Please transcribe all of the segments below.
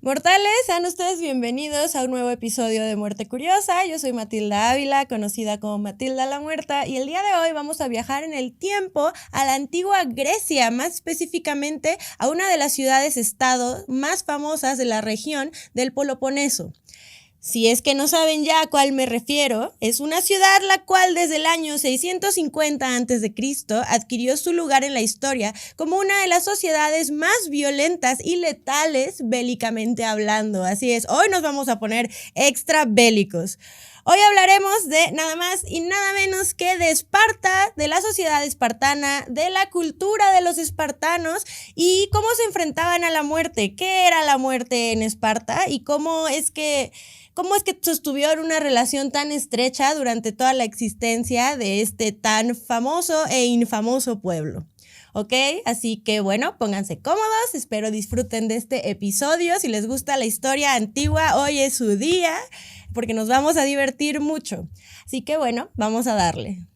Mortales, sean ustedes bienvenidos a un nuevo episodio de Muerte Curiosa. Yo soy Matilda Ávila, conocida como Matilda la Muerta, y el día de hoy vamos a viajar en el tiempo a la antigua Grecia, más específicamente a una de las ciudades-estado más famosas de la región del Peloponeso. Si es que no saben ya a cuál me refiero, es una ciudad la cual desde el año 650 a.C. adquirió su lugar en la historia como una de las sociedades más violentas y letales bélicamente hablando. Así es, hoy nos vamos a poner extra bélicos. Hoy hablaremos de nada más y nada menos que de Esparta, de la sociedad espartana, de la cultura de los espartanos y cómo se enfrentaban a la muerte, qué era la muerte en Esparta y cómo es que sostuvieron una relación tan estrecha durante toda la existencia de este tan famoso e infamoso pueblo. ¿Ok? Así que bueno, pónganse cómodos, espero disfruten de este episodio. Si les gusta la historia antigua, hoy es su día, porque nos vamos a divertir mucho. Así que bueno, vamos a darle.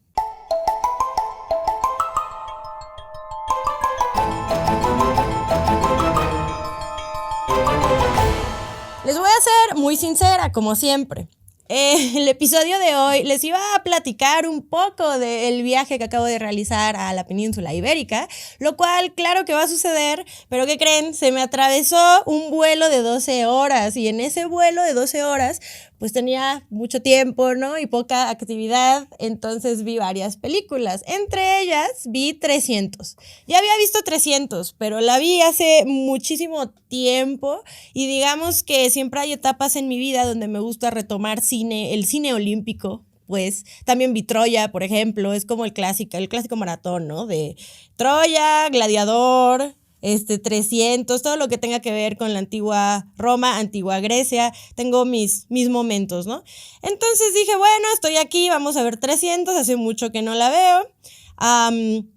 Les voy a ser muy sincera, como siempre. El episodio de hoy les iba a platicar un poco del viaje que acabo de realizar a la península ibérica, lo cual claro que va a suceder, pero ¿qué creen? Se me atravesó un vuelo de 12 horas y en ese vuelo de 12 horas pues tenía mucho tiempo, ¿no? Y poca actividad, entonces vi varias películas. Entre ellas vi 300. Ya había visto 300, pero la vi hace muchísimo tiempo y digamos que siempre hay etapas en mi vida donde me gusta retomar el cine olímpico. Pues también vi Troya, por ejemplo, es como el clásico maratón, ¿no? De Troya, Gladiador, 300, todo lo que tenga que ver con la antigua Roma, antigua Grecia, tengo mis momentos, ¿no? Entonces dije, bueno, estoy aquí, vamos a ver 300, hace mucho que no la veo.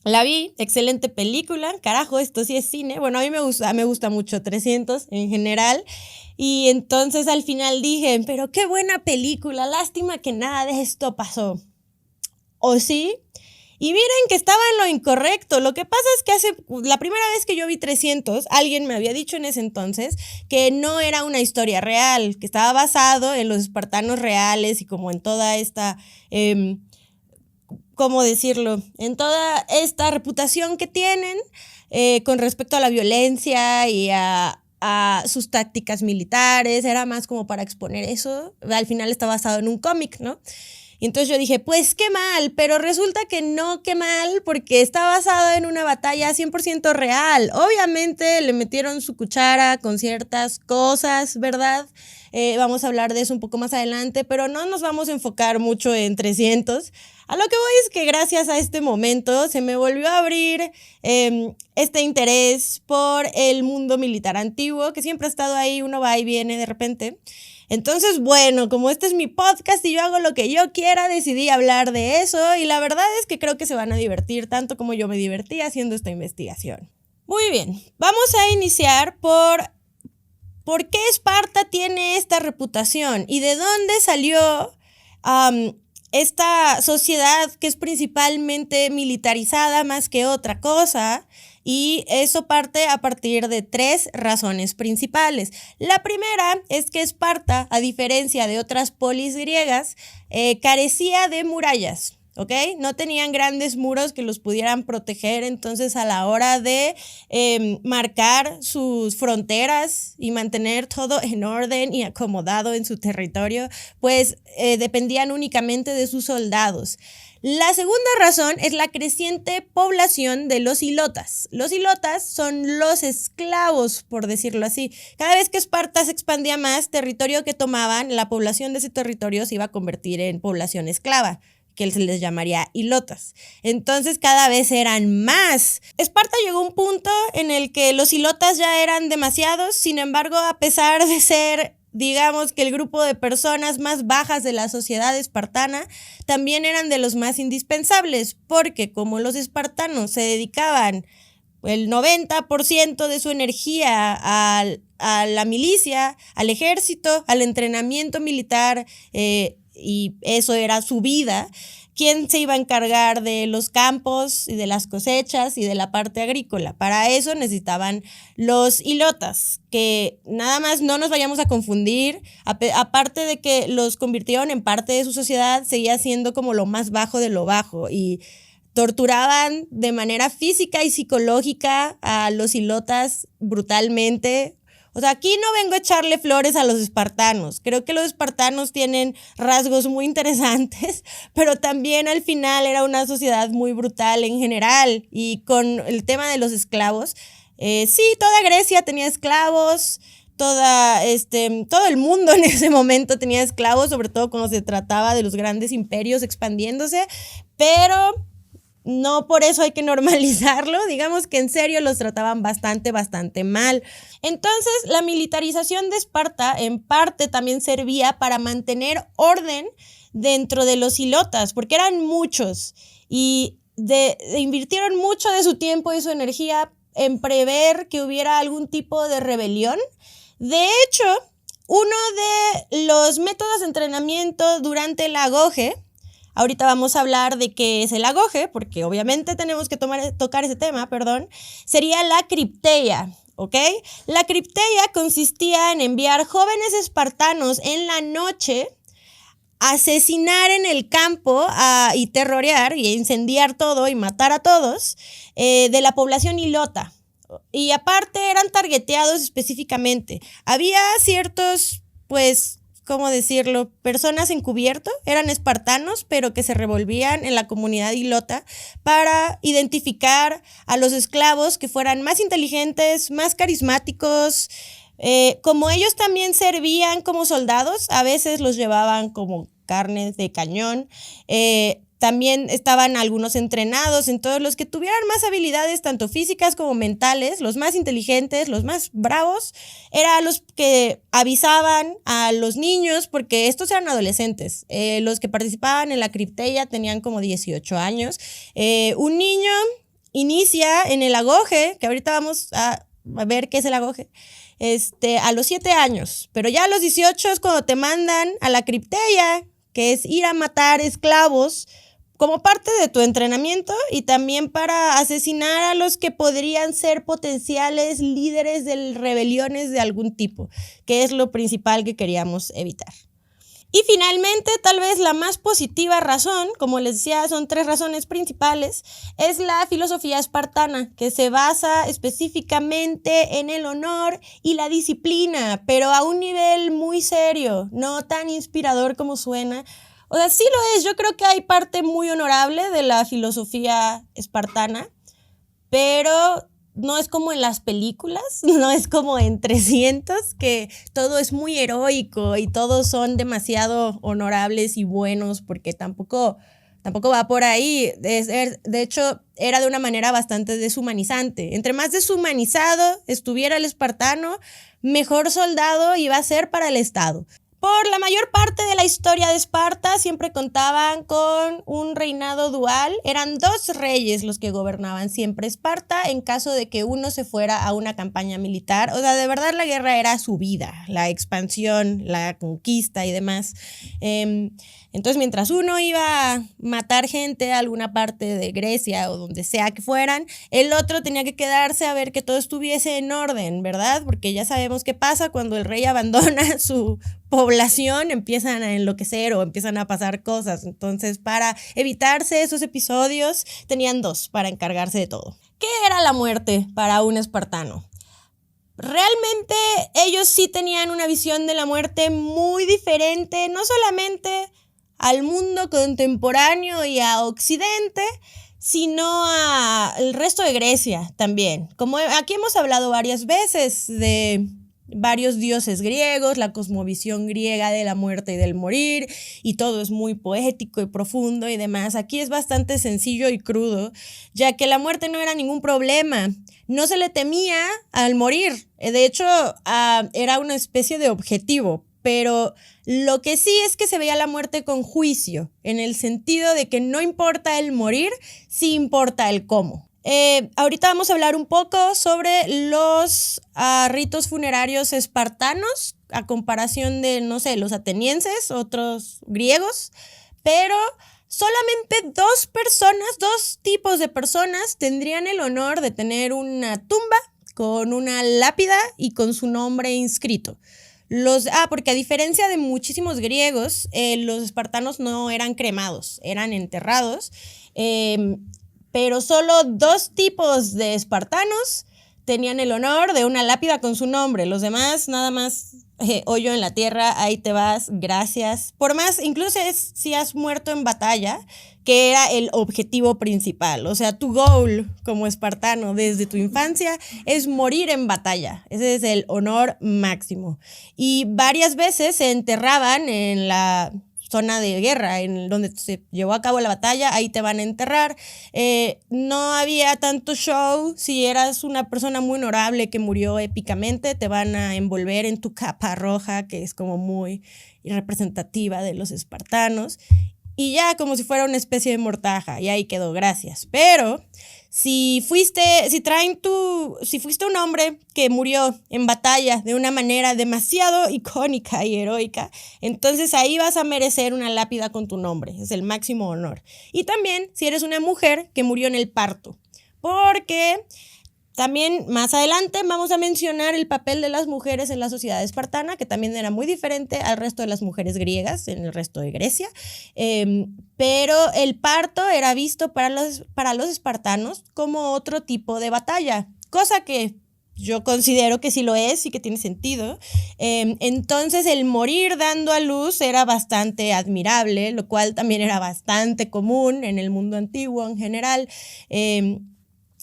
La vi, excelente película, carajo, esto sí es cine. Bueno, a mí me gusta mucho 300 en general. Y entonces al final dije, pero qué buena película, lástima que nada de esto pasó. ¿O sí? Y miren que estaba en lo incorrecto. Lo que pasa es que la primera vez que yo vi 300, alguien me había dicho en ese entonces que no era una historia real, que estaba basado en los espartanos reales y como en toda esta... ¿cómo decirlo? En toda esta reputación que tienen con respecto a la violencia y a sus tácticas militares, era más como para exponer eso. Al final está basado en un cómic, ¿no? Y entonces yo dije, pues qué mal, pero resulta que no, qué mal, porque está basado en una batalla 100% real. Obviamente le metieron su cuchara con ciertas cosas, ¿verdad? Vamos a hablar de eso un poco más adelante, pero no nos vamos a enfocar mucho en 300. A lo que voy es que gracias a este momento se me volvió a abrir este interés por el mundo militar antiguo, que siempre ha estado ahí, uno va y viene de repente. Entonces, bueno, como este es mi podcast y yo hago lo que yo quiera, decidí hablar de eso y la verdad es que creo que se van a divertir tanto como yo me divertí haciendo esta investigación. Muy bien, vamos a iniciar por qué Esparta tiene esta reputación y de dónde salió esta sociedad que es principalmente militarizada más que otra cosa. Y eso parte a partir de 3 razones principales. La primera es que Esparta, a diferencia de otras polis griegas, carecía de murallas. ¿Ok? No tenían grandes muros que los pudieran proteger, entonces a la hora de marcar sus fronteras y mantener todo en orden y acomodado en su territorio, pues dependían únicamente de sus soldados. La segunda razón es la creciente población de los ilotas. Los ilotas son los esclavos, por decirlo así. Cada vez que Esparta se expandía más, territorio que tomaban, la población de ese territorio se iba a convertir en población esclava, que se les llamaría ilotas. Entonces cada vez eran más. Esparta llegó a un punto en el que los ilotas ya eran demasiados, sin embargo, a pesar de ser, digamos que el grupo de personas más bajas de la sociedad espartana, también eran de los más indispensables, porque como los espartanos se dedicaban el 90% de su energía a la milicia, al ejército, al entrenamiento militar, y eso era su vida, ¿quién se iba a encargar de los campos y de las cosechas y de la parte agrícola? Para eso necesitaban los ilotas, que nada más no nos vayamos a confundir, aparte de que los convirtieron en parte de su sociedad, seguía siendo como lo más bajo de lo bajo y torturaban de manera física y psicológica a los ilotas brutalmente. O sea, aquí no vengo a echarle flores a los espartanos. Creo que los espartanos tienen rasgos muy interesantes, pero también al final era una sociedad muy brutal en general. Y con el tema de los esclavos, sí, toda Grecia tenía esclavos, todo el mundo en ese momento tenía esclavos, sobre todo cuando se trataba de los grandes imperios expandiéndose, pero no por eso hay que normalizarlo, digamos que en serio los trataban bastante mal. Entonces, la militarización de Esparta en parte también servía para mantener orden dentro de los ilotas, porque eran muchos y invirtieron mucho de su tiempo y su energía en prever que hubiera algún tipo de rebelión. De hecho, uno de los métodos de entrenamiento durante el agoge, ahorita vamos a hablar de qué es el agoge, porque obviamente tenemos que tocar ese tema, sería la cripteia, ¿ok? La cripteia consistía en enviar jóvenes espartanos en la noche, asesinar en el campo y terrorear y incendiar todo y matar a todos de la población ilota. Y aparte eran targeteados específicamente. Había ciertos, ¿cómo decirlo? Personas encubierto, eran espartanos, pero que se revolvían en la comunidad ilota para identificar a los esclavos que fueran más inteligentes, más carismáticos. Como ellos también servían como soldados, a veces los llevaban como carnes de cañón. También estaban algunos entrenados, entonces los que tuvieran más habilidades tanto físicas como mentales, los más inteligentes, los más bravos, eran los que avisaban a los niños, porque estos eran adolescentes. Los que participaban en la cripteia tenían como 18 años. Un niño inicia en el agoge, que ahorita vamos a ver qué es el agoge, a los 7 años, pero ya a los 18 es cuando te mandan a la cripteia, que es ir a matar esclavos como parte de tu entrenamiento y también para asesinar a los que podrían ser potenciales líderes de rebeliones de algún tipo, que es lo principal que queríamos evitar. Y finalmente, tal vez la más positiva razón, como les decía, son 3 razones principales, es la filosofía espartana, que se basa específicamente en el honor y la disciplina, pero a un nivel muy serio, no tan inspirador como suena. O sea, sí lo es, yo creo que hay parte muy honorable de la filosofía espartana, pero no es como en las películas, no es como en 300, que todo es muy heroico y todos son demasiado honorables y buenos, porque tampoco va por ahí. De hecho, era de una manera bastante deshumanizante. Entre más deshumanizado estuviera el espartano, mejor soldado iba a ser para el Estado. Por la mayor parte de la historia de Esparta siempre contaban con un reinado dual. Eran 2 reyes los que gobernaban siempre Esparta en caso de que uno se fuera a una campaña militar. O sea, de verdad la guerra era su vida, la expansión, la conquista y demás. Entonces, mientras uno iba a matar gente a alguna parte de Grecia o donde sea que fueran, el otro tenía que quedarse a ver que todo estuviese en orden, ¿verdad? Porque ya sabemos qué pasa cuando el rey abandona su población, empiezan a enloquecer o empiezan a pasar cosas. Entonces, para evitarse esos episodios, tenían 2 para encargarse de todo. ¿Qué era la muerte para un espartano? Realmente ellos sí tenían una visión de la muerte muy diferente, no solamente al mundo contemporáneo y a Occidente, sino al resto de Grecia también. Como aquí hemos hablado varias veces de varios dioses griegos, la cosmovisión griega de la muerte y del morir, y todo es muy poético y profundo y demás. Aquí es bastante sencillo y crudo, ya que la muerte no era ningún problema. No se le temía al morir. De hecho, era una especie de objetivo. Pero lo que sí es que se veía la muerte con juicio, en el sentido de que no importa el morir, sí importa el cómo. Ahorita vamos a hablar un poco sobre los ritos funerarios espartanos, a comparación de, no sé, los atenienses, otros griegos, pero solamente dos tipos de personas tendrían el honor de tener una tumba con una lápida y con su nombre inscrito. Porque a diferencia de muchísimos griegos, los espartanos no eran cremados, eran enterrados, pero solo 2 tipos de espartanos tenían el honor de una lápida con su nombre. Los demás, nada más hoyo en la tierra, ahí te vas, gracias. Por más, incluso si has muerto en batalla, que era el objetivo principal. O sea, tu goal como espartano desde tu infancia es morir en batalla. Ese es el honor máximo. Y varias veces se enterraban en la zona de guerra, en donde se llevó a cabo la batalla, ahí te van a enterrar. No había tanto show. Si eras una persona muy honorable que murió épicamente, te van a envolver en tu capa roja, que es como muy representativa de los espartanos, y ya como si fuera una especie de mortaja, y ahí quedó, gracias. Pero si fuiste un hombre que murió en batalla de una manera demasiado icónica y heroica, entonces ahí vas a merecer una lápida con tu nombre, es el máximo honor. Y también si eres una mujer que murió en el parto, porque también más adelante vamos a mencionar el papel de las mujeres en la sociedad espartana, que también era muy diferente al resto de las mujeres griegas en el resto de Grecia. Pero el parto era visto para los espartanos como otro tipo de batalla, cosa que yo considero que sí lo es y que tiene sentido. Entonces el morir dando a luz era bastante admirable, lo cual también era bastante común en el mundo antiguo en general.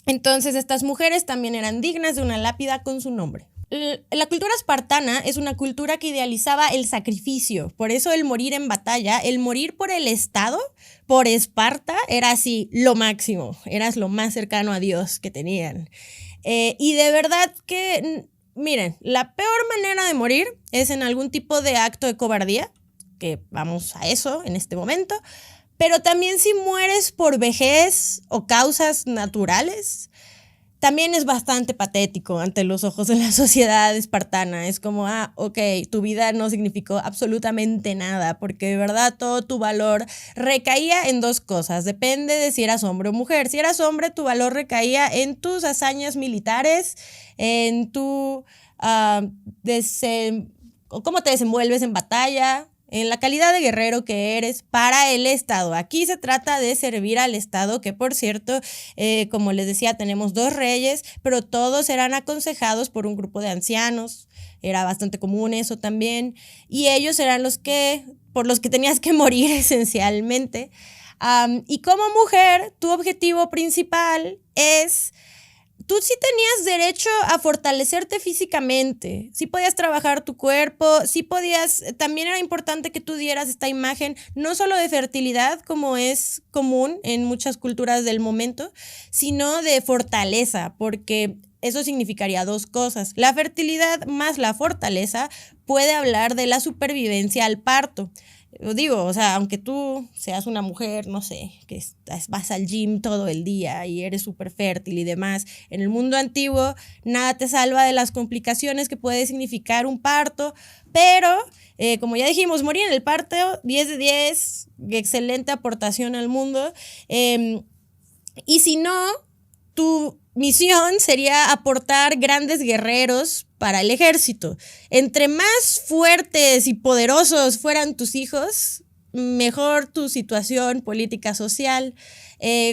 Entonces estas mujeres también eran dignas de una lápida con su nombre. La cultura espartana es una cultura que idealizaba el sacrificio, por eso el morir en batalla, el morir por el Estado, por Esparta, era así lo máximo, eras lo más cercano a Dios que tenían. Y de verdad que, miren, la peor manera de morir es en algún tipo de acto de cobardía, que vamos a eso en este momento. Pero también si mueres por vejez o causas naturales, también es bastante patético ante los ojos de la sociedad espartana. Es como, ok, tu vida no significó absolutamente nada, porque de verdad todo tu valor recaía en 2 cosas. Depende de si eras hombre o mujer. Si eras hombre, tu valor recaía en tus hazañas militares, en tu cómo te desenvuelves en batalla, en la calidad de guerrero que eres para el Estado. Aquí se trata de servir al Estado, que por cierto, como les decía, tenemos 2 reyes, pero todos eran aconsejados por un grupo de ancianos. Era bastante común eso también. Y ellos eran por los que tenías que morir esencialmente. Y como mujer, tu objetivo principal es... Tú sí tenías derecho a fortalecerte físicamente, sí podías trabajar tu cuerpo, sí podías, también era importante que tú dieras esta imagen, no solo de fertilidad, como es común en muchas culturas del momento, sino de fortaleza, porque eso significaría 2 cosas. La fertilidad más la fortaleza puede hablar de la supervivencia al parto. Digo, o sea, aunque tú seas una mujer, no sé, que vas al gym todo el día y eres súper fértil y demás, en el mundo antiguo nada te salva de las complicaciones que puede significar un parto, pero como ya dijimos, morir en el parto, 10 de 10, excelente aportación al mundo. Y si no, tu misión sería aportar grandes guerreros para el ejército. Entre más fuertes y poderosos fueran tus hijos, mejor tu situación política social.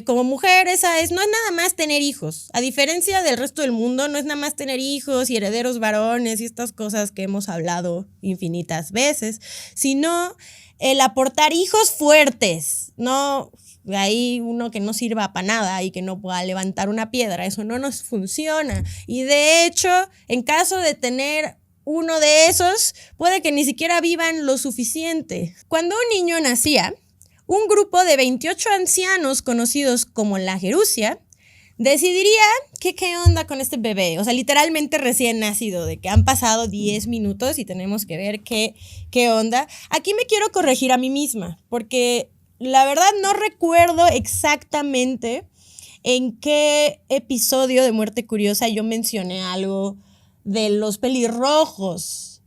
Como mujer, no es nada más tener hijos. A diferencia del resto del mundo, no es nada más tener hijos y herederos varones y estas cosas que hemos hablado infinitas veces, sino el aportar hijos fuertes, no hay uno que no sirva para nada y que no pueda levantar una piedra. Eso no nos funciona. Y de hecho, en caso de tener uno de esos, puede que ni siquiera vivan lo suficiente. Cuando un niño nacía, un grupo de 28 ancianos conocidos como la Gerusia decidiría qué onda con este bebé. O sea, literalmente recién nacido, de que han pasado 10 minutos y tenemos que ver qué onda. Aquí me quiero corregir a mí misma, porque la verdad no recuerdo exactamente en qué episodio de Muerte Curiosa yo mencioné algo de los pelirrojos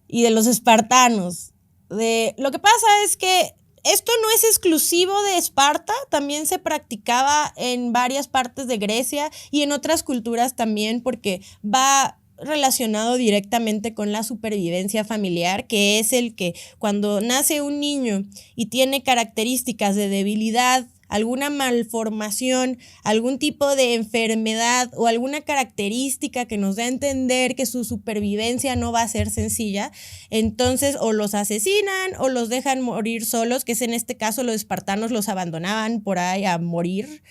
y de los espartanos. Lo que pasa es que Esto no es exclusivo de Esparta, también se practicaba en varias partes de Grecia y en otras culturas también, porque va relacionado directamente con la supervivencia familiar, que es el que cuando nace un niño y tiene características de debilidad, alguna malformación, algún tipo de enfermedad o alguna característica que nos da a entender que su supervivencia no va a ser sencilla, entonces o los asesinan o los dejan morir solos, que es en este caso los espartanos los abandonaban por ahí a morir,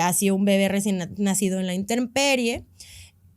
hacia un bebé recién nacido en la intemperie.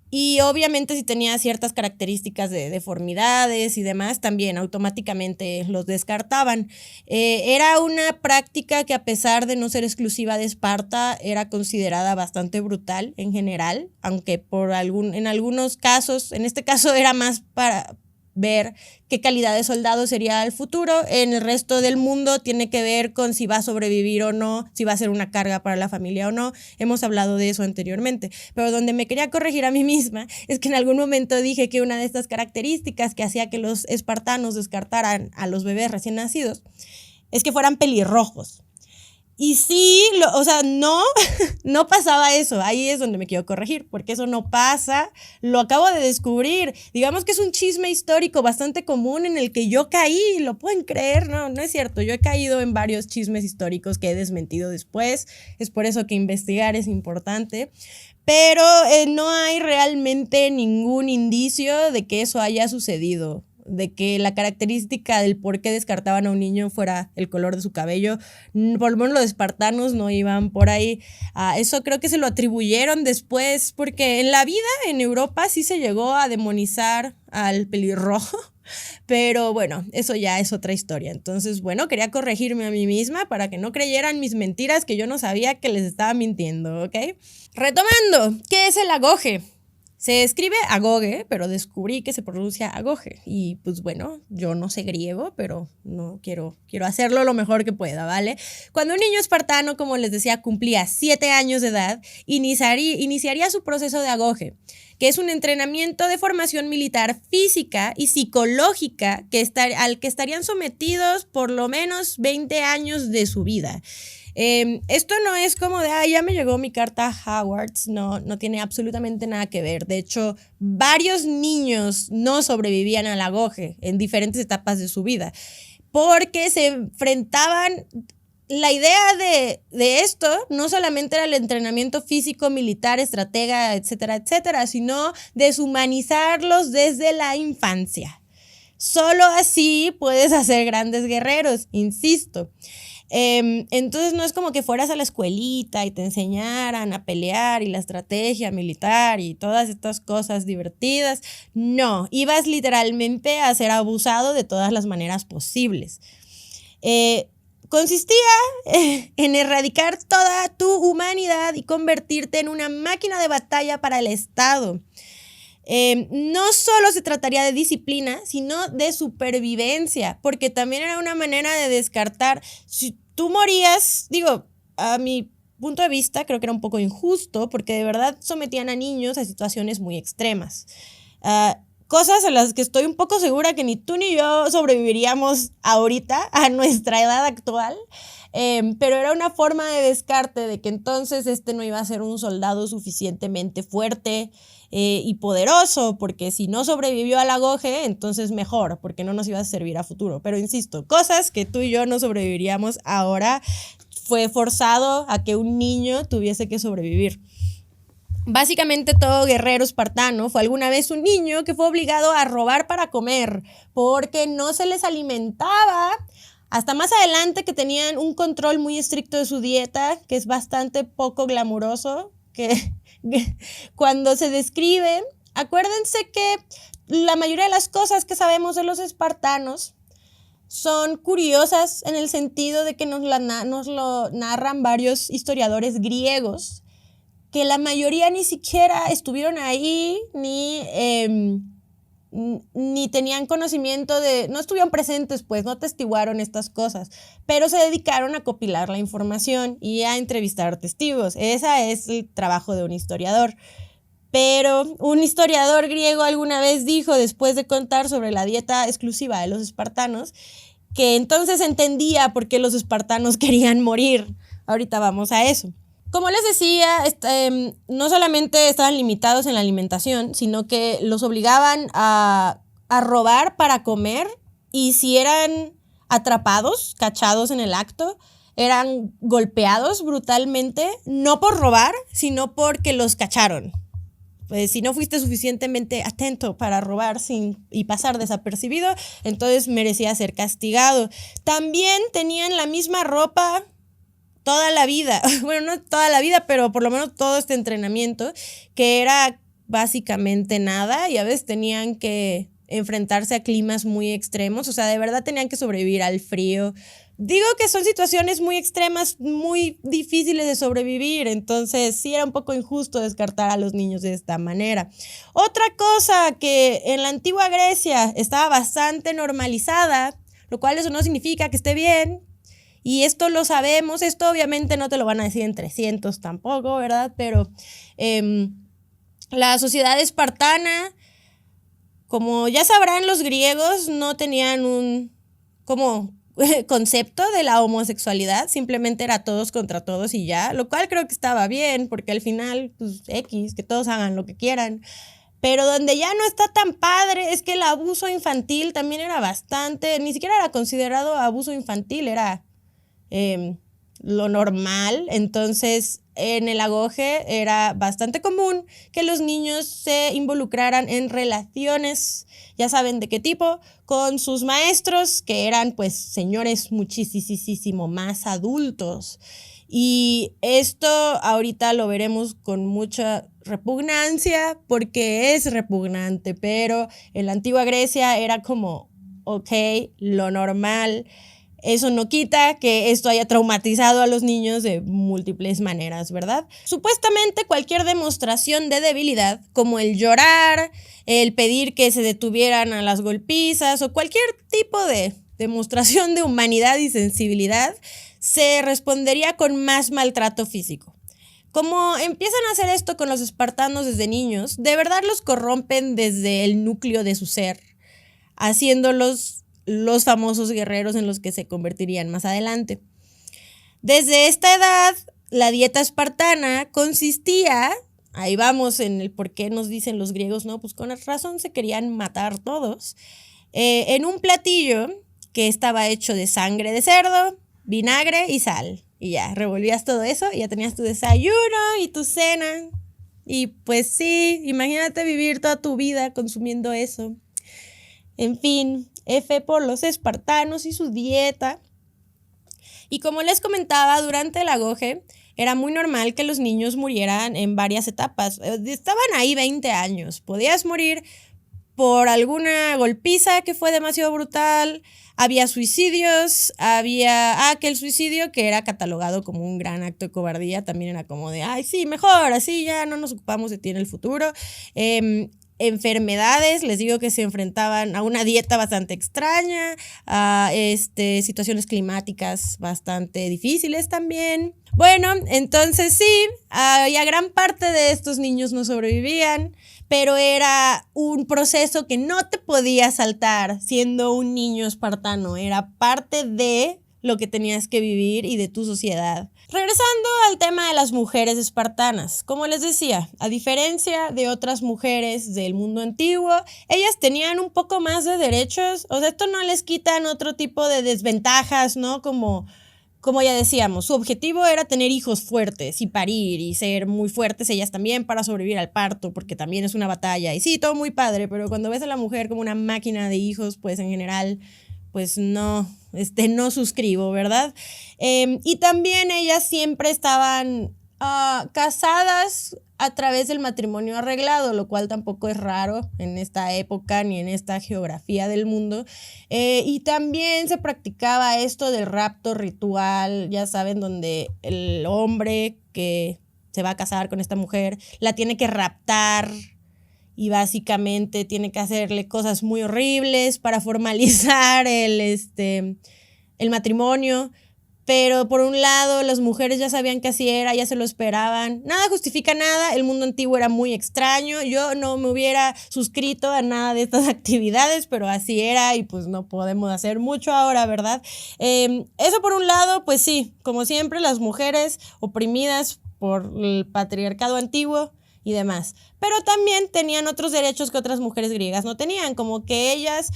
Y obviamente si tenía ciertas características de deformidades y demás, también automáticamente los descartaban. Era una práctica que a pesar de no ser exclusiva de Esparta, era considerada bastante brutal en general, aunque en algunos casos, en este caso era más para ver qué calidad de soldado sería el futuro. En el resto del mundo tiene que ver con si va a sobrevivir o no, si va a ser una carga para la familia o no. Hemos hablado de eso anteriormente. Pero donde me quería corregir a mí misma es que en algún momento dije que una de estas características que hacía que los espartanos descartaran a los bebés recién nacidos es que fueran pelirrojos. Y sí, o sea, no pasaba eso. Ahí es donde me quiero corregir, porque eso no pasa. Lo acabo de descubrir. Digamos que es un chisme histórico bastante común en el que yo caí. ¿Lo pueden creer? No es cierto. Yo he caído en varios chismes históricos que he desmentido después. Es por eso que investigar es importante. Pero no hay realmente ningún indicio de que eso haya sucedido, de que la característica del por qué descartaban a un niño fuera el color de su cabello. Por lo menos los espartanos no iban por ahí. Eso creo que se lo atribuyeron después, porque en la vida en Europa sí se llegó a demonizar al pelirrojo, pero bueno, eso ya es otra historia. Entonces, bueno, quería corregirme a mí misma para que no creyeran mis mentiras, que yo no sabía que les estaba mintiendo, ¿ok? Retomando, ¿qué es el agoge? Se escribe agoge, pero descubrí que se pronuncia agoge. Y pues bueno, yo no sé griego, pero no quiero hacerlo lo mejor que pueda, ¿vale? Cuando un niño espartano, como les decía, cumplía 7 años de edad, iniciaría su proceso de agoge, que es un entrenamiento de formación militar física y psicológica al que estarían sometidos por lo menos 20 años de su vida. Esto no es como de, ya me llegó mi carta a Hogwarts, no tiene absolutamente nada que ver. De hecho, varios niños no sobrevivían al agoge en diferentes etapas de su vida, porque se enfrentaban. La idea de esto no solamente era el entrenamiento físico, militar, estratega, etcétera, etcétera, sino deshumanizarlos desde la infancia. Solo así puedes hacer grandes guerreros, insisto. Entonces no es como que fueras a la escuelita y te enseñaran a pelear y la estrategia militar y todas estas cosas divertidas. No, ibas literalmente a ser abusado de todas las maneras posibles. Consistía en erradicar toda tu humanidad y convertirte en una máquina de batalla para el Estado. No solo se trataría de disciplina, sino de supervivencia, porque también era una manera de descartar. Si tú morías, a mi punto de vista, creo que era un poco injusto, porque de verdad sometían a niños a situaciones muy extremas. Cosas a las que estoy un poco segura que ni tú ni yo sobreviviríamos ahorita, a nuestra edad actual. Pero era una forma de descarte de que entonces no iba a ser un soldado suficientemente fuerte y poderoso, porque si no sobrevivió al agoge, entonces mejor, porque no nos iba a servir a futuro. Pero insisto, cosas que tú y yo no sobreviviríamos ahora, fue forzado a que un niño tuviese que sobrevivir. Básicamente todo guerrero espartano fue alguna vez un niño que fue obligado a robar para comer, porque no se les alimentaba. Hasta más adelante, que tenían un control muy estricto de su dieta, que es bastante poco glamuroso, que cuando se describe, acuérdense que la mayoría de las cosas que sabemos de los espartanos son curiosas en el sentido de que nos lo narran varios historiadores griegos, que la mayoría ni siquiera estuvieron ahí, ni tenían conocimiento no estuvieron presentes, pues no atestiguaron estas cosas, pero se dedicaron a copilar la información y a entrevistar testigos. Ese es el trabajo de un historiador. Pero un historiador griego alguna vez dijo, después de contar sobre la dieta exclusiva de los espartanos, que entonces entendía por qué los espartanos querían morir. Ahorita vamos a eso. Como les decía, no solamente estaban limitados en la alimentación, sino que los obligaban a robar para comer, y si eran atrapados, cachados en el acto, eran golpeados brutalmente, no por robar, sino porque los cacharon. Pues si no fuiste suficientemente atento para robar y pasar desapercibido, entonces merecía ser castigado. También tenían la misma ropa toda la vida, bueno, no toda la vida, pero por lo menos todo este entrenamiento, que era básicamente nada, y a veces tenían que enfrentarse a climas muy extremos, o sea, de verdad tenían que sobrevivir al frío. Digo que son situaciones muy extremas, muy difíciles de sobrevivir, entonces sí era un poco injusto descartar a los niños de esta manera. Otra cosa que en la antigua Grecia estaba bastante normalizada, lo cual eso no significa que esté bien, y esto lo sabemos, esto obviamente no te lo van a decir en 300 tampoco, ¿verdad? Pero la sociedad espartana, como ya sabrán, los griegos no tenían un concepto de la homosexualidad, simplemente era todos contra todos y ya, lo cual creo que estaba bien, porque al final, pues X, que todos hagan lo que quieran. Pero donde ya no está tan padre es que el abuso infantil también era bastante, ni siquiera era considerado abuso infantil, era lo normal. Entonces en el agoge era bastante común que los niños se involucraran en relaciones, ya saben de qué tipo, con sus maestros, que eran pues señores muchísimo más adultos. Y esto ahorita lo veremos con mucha repugnancia, porque es repugnante, pero en la antigua Grecia era como, ok, lo normal. Eso no quita que esto haya traumatizado a los niños de múltiples maneras, ¿verdad? Supuestamente cualquier demostración de debilidad, como el llorar, el pedir que se detuvieran a las golpizas o cualquier tipo de demostración de humanidad y sensibilidad, se respondería con más maltrato físico. Como empiezan a hacer esto con los espartanos desde niños, de verdad los corrompen desde el núcleo de su ser, haciéndolos los famosos guerreros en los que se convertirían más adelante. Desde esta edad, la dieta espartana consistía, ahí vamos en el por qué nos dicen los griegos, no, pues con razón se querían matar todos, en un platillo que estaba hecho de sangre de cerdo, vinagre y sal. Y ya, revolvías todo eso y ya tenías tu desayuno y tu cena. Y pues sí, imagínate vivir toda tu vida consumiendo eso. En fin, F por los espartanos y su dieta. Y como les comentaba, durante el agoge era muy normal que los niños murieran en varias etapas. Estaban ahí 20 años. Podías morir por alguna golpiza que fue demasiado brutal. Había suicidios, había aquel suicidio que era catalogado como un gran acto de cobardía. También era como de, ay, sí, mejor, así ya no nos ocupamos de ti en el futuro. Enfermedades, les digo que se enfrentaban a una dieta bastante extraña, a situaciones climáticas bastante difíciles también. Bueno, entonces sí, ya gran parte de estos niños no sobrevivían, pero era un proceso que no te podías saltar siendo un niño espartano, era parte de lo que tenías que vivir y de tu sociedad. Regresando al tema de las mujeres espartanas, como les decía, a diferencia de otras mujeres del mundo antiguo, ellas tenían un poco más de derechos, o sea, esto no les quitan otro tipo de desventajas, ¿no? Como ya decíamos, su objetivo era tener hijos fuertes y parir y ser muy fuertes ellas también para sobrevivir al parto, porque también es una batalla. Y sí, todo muy padre, pero cuando ves a la mujer como una máquina de hijos, pues en general, pues no suscribo, ¿verdad? Y también ellas siempre estaban casadas a través del matrimonio arreglado, lo cual tampoco es raro en esta época ni en esta geografía del mundo. Y también se practicaba esto del rapto ritual, ya saben, donde el hombre que se va a casar con esta mujer la tiene que raptar y básicamente tiene que hacerle cosas muy horribles para formalizar el matrimonio. Pero por un lado, las mujeres ya sabían que así era, ya se lo esperaban. Nada justifica nada, el mundo antiguo era muy extraño. Yo no me hubiera suscrito a nada de estas actividades, pero así era y pues no podemos hacer mucho ahora, ¿verdad? Eso por un lado, pues sí, como siempre, las mujeres oprimidas por el patriarcado antiguo y demás. Pero también tenían otros derechos que otras mujeres griegas no tenían, como que ellas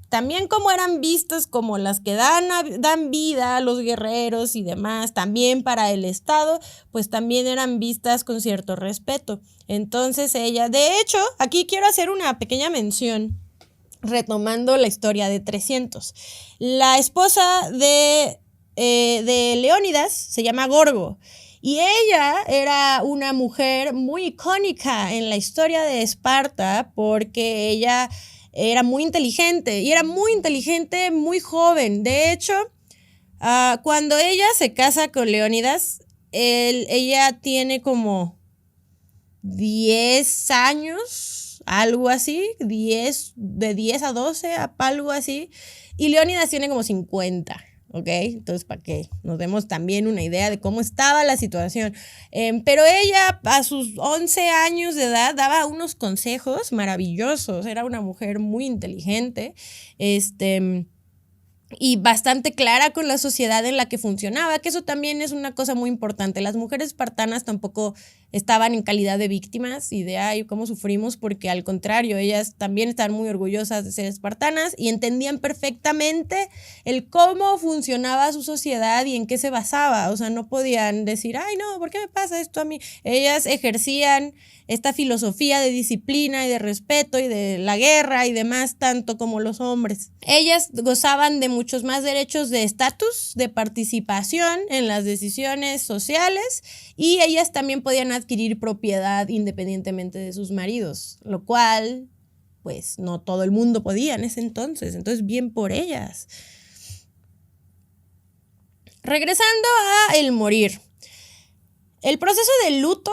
también como eran vistas como las que dan vida a los guerreros y demás, también para el Estado, pues también eran vistas con cierto respeto. Entonces ella, de hecho, aquí quiero hacer una pequeña mención, retomando la historia de 300. La esposa de Leónidas se llama Gorgo. Y ella era una mujer muy icónica en la historia de Esparta porque ella era muy inteligente y era muy inteligente muy joven. De hecho, cuando ella se casa con Leónidas, ella tiene como 10 años, algo así, de 10 a 12, algo así, y Leónidas tiene como 50. ¿Ok? Entonces, para que nos demos también una idea de cómo estaba la situación. Pero ella, a sus 11 años de edad, daba unos consejos maravillosos. Era una mujer muy inteligente, y bastante clara con la sociedad en la que funcionaba, que eso también es una cosa muy importante. Las mujeres espartanas tampoco estaban en calidad de víctimas y de ay, cómo sufrimos, porque al contrario, ellas también estaban muy orgullosas de ser espartanas y entendían perfectamente el cómo funcionaba su sociedad y en qué se basaba. O sea, no podían decir, ay, no, ¿por qué me pasa esto a mí? Ellas ejercían esta filosofía de disciplina y de respeto y de la guerra y demás, tanto como los hombres. Ellas gozaban de muchos más derechos de estatus, de participación en las decisiones sociales, y ellas también podían adquirir propiedad independientemente de sus maridos, lo cual, pues, no todo el mundo podía en ese entonces. Entonces, bien por ellas. Regresando a el morir. El proceso del luto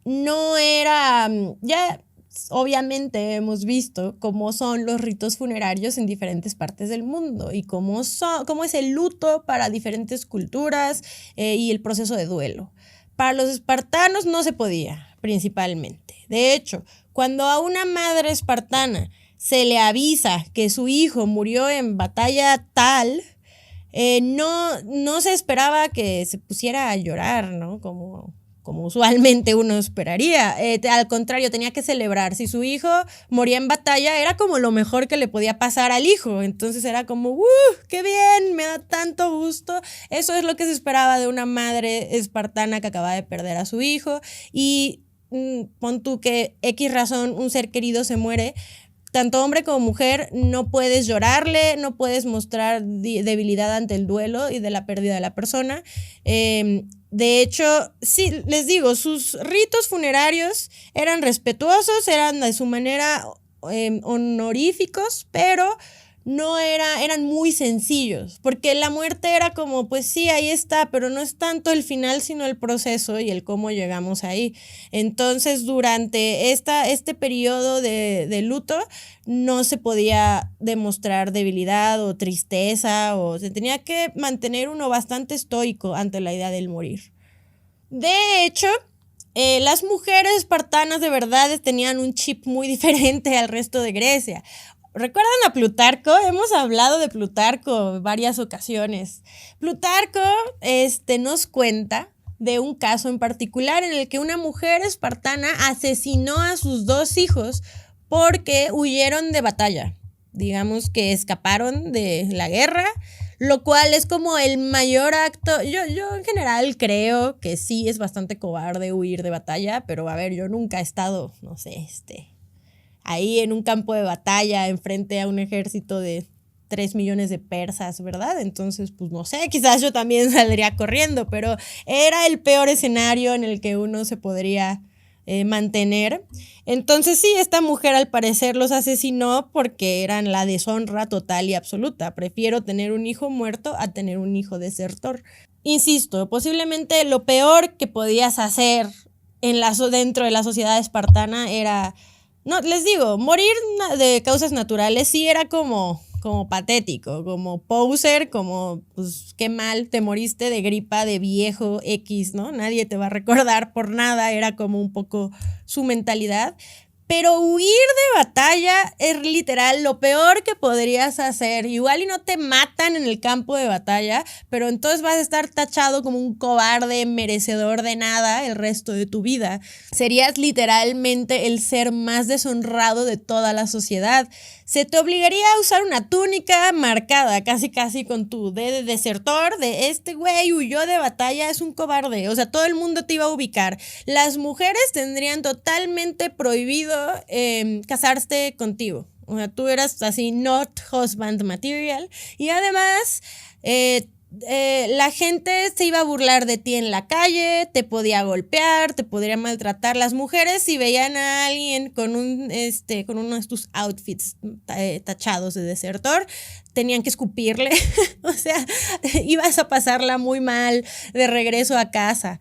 no era, ya obviamente hemos visto cómo son los ritos funerarios en diferentes partes del mundo y cómo es el luto para diferentes culturas y el proceso de duelo. Para los espartanos no se podía, principalmente. De hecho, cuando a una madre espartana se le avisa que su hijo murió en batalla tal, no se esperaba que se pusiera a llorar, ¿no? Como usualmente uno esperaría. Al contrario, tenía que celebrar. Si su hijo moría en batalla, era como lo mejor que le podía pasar al hijo. Entonces era como, ¡qué bien! Me da tanto gusto. Eso es lo que se esperaba de una madre espartana que acaba de perder a su hijo. Y pon tú que X razón un ser querido se muere, tanto hombre como mujer, no puedes llorarle, no puedes mostrar debilidad ante el duelo y de la pérdida de la persona. De hecho, sí, les digo, sus ritos funerarios eran respetuosos, eran de su manera honoríficos, pero eran muy sencillos, porque la muerte era como, pues sí, ahí está, pero no es tanto el final, sino el proceso y el cómo llegamos ahí. Entonces, durante este periodo de luto, no se podía demostrar debilidad o tristeza, o se tenía que mantener uno bastante estoico ante la idea del morir. De hecho, las mujeres espartanas de verdad tenían un chip muy diferente al resto de Grecia. ¿Recuerdan a Plutarco? Hemos hablado de Plutarco en varias ocasiones. Plutarco nos cuenta de un caso en particular en el que una mujer espartana asesinó a sus 2 hijos porque huyeron de batalla. Digamos que escaparon de la guerra, lo cual es como el mayor acto. Yo en general creo que sí es bastante cobarde huir de batalla, pero a ver, yo nunca he estado, no sé, ahí en un campo de batalla enfrente a un ejército de 3 millones de persas, ¿verdad? Entonces, pues no sé, quizás yo también saldría corriendo, pero era el peor escenario en el que uno se podría mantener. Entonces sí, esta mujer al parecer los asesinó porque eran la deshonra total y absoluta. Prefiero tener un hijo muerto a tener un hijo desertor. Insisto, posiblemente lo peor que podías hacer dentro de la sociedad espartana era... No, les digo, morir de causas naturales sí era como como patético, como poser, como pues qué mal, te moriste de gripa de viejo X, ¿no? Nadie te va a recordar por nada, era como un poco su mentalidad. Pero huir de batalla es literal lo peor que podrías hacer. Igual y no te matan en el campo de batalla, pero entonces vas a estar tachado como un cobarde, merecedor de nada el resto de tu vida. Serías literalmente el ser más deshonrado de toda la sociedad. Se te obligaría a usar una túnica marcada, casi con tu D de desertor, de este güey huyó de batalla, es un cobarde. O sea, todo el mundo te iba a ubicar. Las mujeres tendrían totalmente prohibido casarse contigo. O sea, tú eras así, not husband material. Y además, la gente se iba a burlar de ti en la calle, te podía golpear, te podría maltratar. Las mujeres, si veían a alguien con uno de tus outfits tachados de desertor, tenían que escupirle. O sea, ibas a pasarla muy mal de regreso a casa.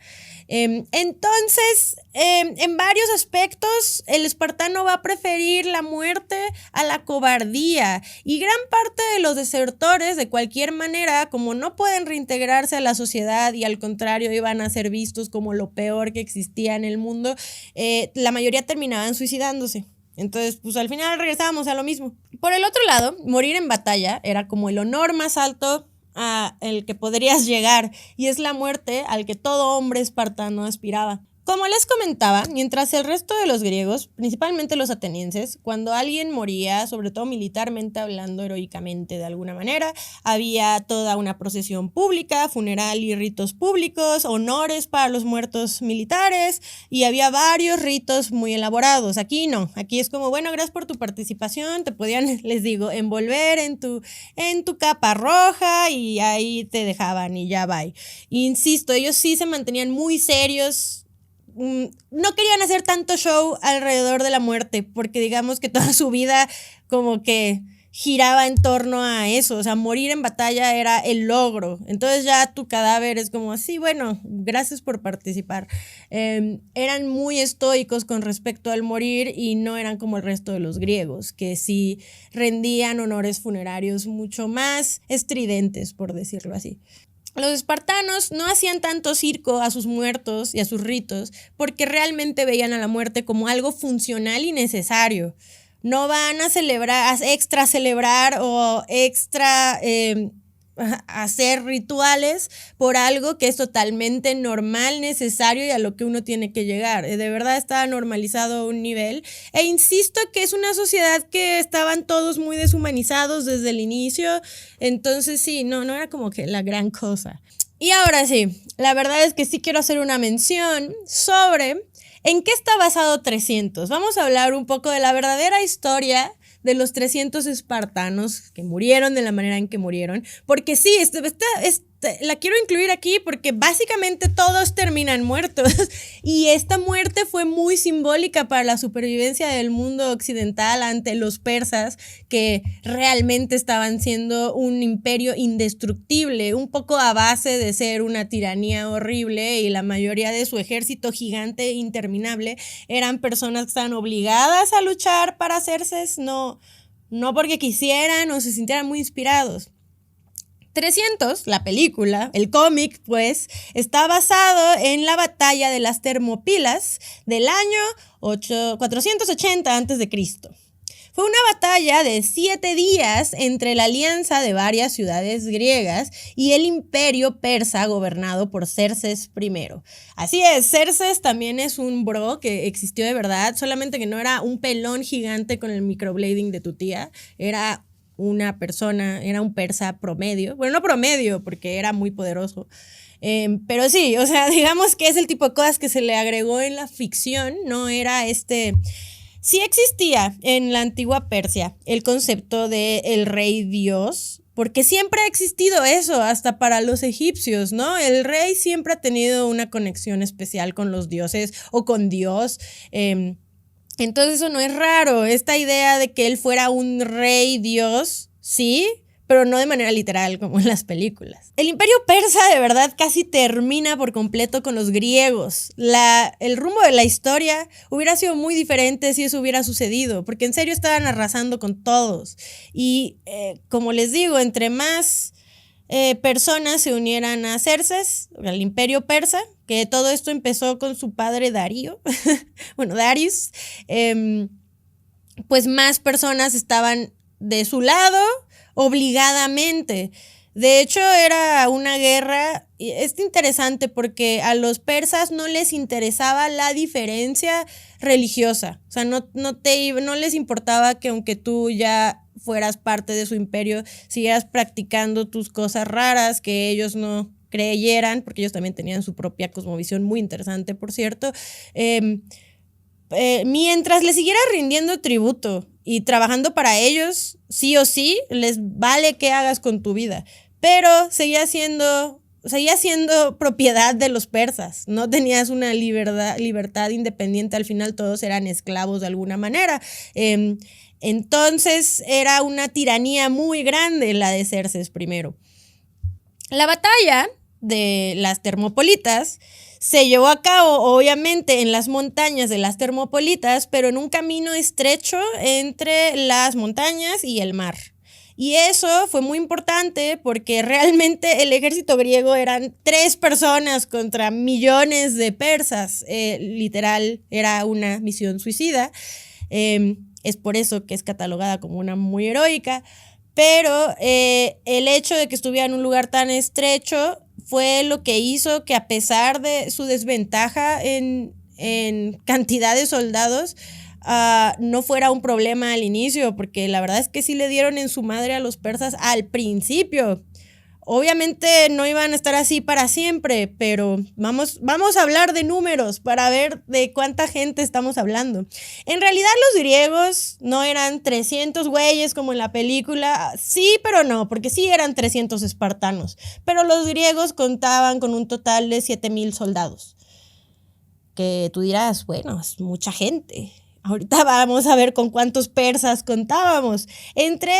Entonces, en varios aspectos, el espartano va a preferir la muerte a la cobardía. Y gran parte de los desertores, de cualquier manera, como no pueden reintegrarse a la sociedad y al contrario iban a ser vistos como lo peor que existía en el mundo, la mayoría terminaban suicidándose. Entonces, pues al final regresábamos a lo mismo. Por el otro lado, morir en batalla era como el honor más alto a el que podrías llegar, y es la muerte al que todo hombre espartano aspiraba. Como les comentaba, mientras el resto de los griegos, principalmente los atenienses, cuando alguien moría, sobre todo militarmente hablando, heroicamente de alguna manera, había toda una procesión pública, funeral y ritos públicos, honores para los muertos militares, y había varios ritos muy elaborados. Aquí no, aquí es como, bueno, gracias por tu participación, te podían, les digo, envolver en tu capa roja y ahí te dejaban y ya bye. Insisto, ellos sí se mantenían muy serios. No querían hacer tanto show alrededor de la muerte, porque digamos que toda su vida como que giraba en torno a eso. O sea, morir en batalla era el logro. Entonces ya tu cadáver es como así, bueno, gracias por participar. Eran muy estoicos con respecto al morir y no eran como el resto de los griegos, que sí rendían honores funerarios mucho más estridentes, por decirlo así. Los espartanos no hacían tanto circo a sus muertos y a sus ritos porque realmente veían a la muerte como algo funcional y necesario. No van a celebrar o extra hacer rituales por algo que es totalmente normal, necesario y a lo que uno tiene que llegar. De verdad está normalizado a un nivel. E insisto que es una sociedad que estaban todos muy deshumanizados desde el inicio. Entonces sí, no era como que la gran cosa. Y ahora sí, la verdad es que sí quiero hacer una mención sobre ¿en qué está basado 300? Vamos a hablar un poco de la verdadera historia de los 300 espartanos que murieron de la manera en que murieron, porque sí, la quiero incluir aquí porque básicamente todos terminan muertos y esta muerte fue muy simbólica para la supervivencia del mundo occidental ante los persas, que realmente estaban siendo un imperio indestructible, un poco a base de ser una tiranía horrible, y la mayoría de su ejército gigante e interminable eran personas que estaban obligadas a luchar para hacerse, no porque quisieran o se sintieran muy inspirados. 300, la película, el cómic, pues, está basado en la batalla de las Termópilas del año 480 a.C. Fue una batalla de 7 días entre la alianza de varias ciudades griegas y el imperio persa gobernado por Xerxes I. Así es, Xerxes también es un bro que existió de verdad, solamente que no era un pelón gigante con el microblading de tu tía, era una persona, era un persa promedio. Bueno, no promedio, porque era muy poderoso. Pero sí, o sea, digamos que es el tipo de cosas que se le agregó en la ficción, no era Sí existía en la antigua Persia el concepto de el rey dios, porque siempre ha existido eso, hasta para los egipcios, ¿no? El rey siempre ha tenido una conexión especial con los dioses o con Dios. Entonces eso no es raro. Esta idea de que él fuera un rey dios, sí, pero no de manera literal como en las películas. El imperio persa de verdad casi termina por completo con los griegos. El rumbo de la historia hubiera sido muy diferente si eso hubiera sucedido, porque en serio estaban arrasando con todos. Y como les digo, entre más personas se unieran a Xerxes, al imperio persa, que todo esto empezó con su padre Darío, bueno, Darius, pues más personas estaban de su lado obligadamente. De hecho, era una guerra, y es interesante porque a los persas no les interesaba la diferencia religiosa. O sea, no les importaba que aunque tú ya fueras parte de su imperio, siguieras practicando tus cosas raras que ellos no creyeran, porque ellos también tenían su propia cosmovisión muy interesante, por cierto. Mientras les siguieras rindiendo tributo y trabajando para ellos, sí o sí, les vale qué hagas con tu vida. Pero seguía siendo propiedad de los persas. No tenías una libertad independiente. Al final todos eran esclavos de alguna manera. Entonces era una tiranía muy grande la de Xerxes I. La batalla de las Termópilas se llevó a cabo, obviamente, en las montañas de las Termópilas, pero en un camino estrecho entre las montañas y el mar. Y eso fue muy importante porque realmente el ejército griego eran 3 personas contra millones de persas. Literal, era una misión suicida. Es por eso que es catalogada como una muy heroica. Pero el hecho de que estuviera en un lugar tan estrecho fue lo que hizo que, a pesar de su desventaja en cantidad de soldados, no fuera un problema al inicio, porque la verdad es que sí le dieron en su madre a los persas al principio. Obviamente no iban a estar así para siempre, pero vamos a hablar de números para ver de cuánta gente estamos hablando. En realidad los griegos no eran 300 güeyes como en la película, sí, pero no, porque sí eran 300 espartanos, pero los griegos contaban con un total de 7,000 soldados. Que tú dirás, bueno, es mucha gente. Ahorita vamos a ver con cuántos persas contábamos. Entre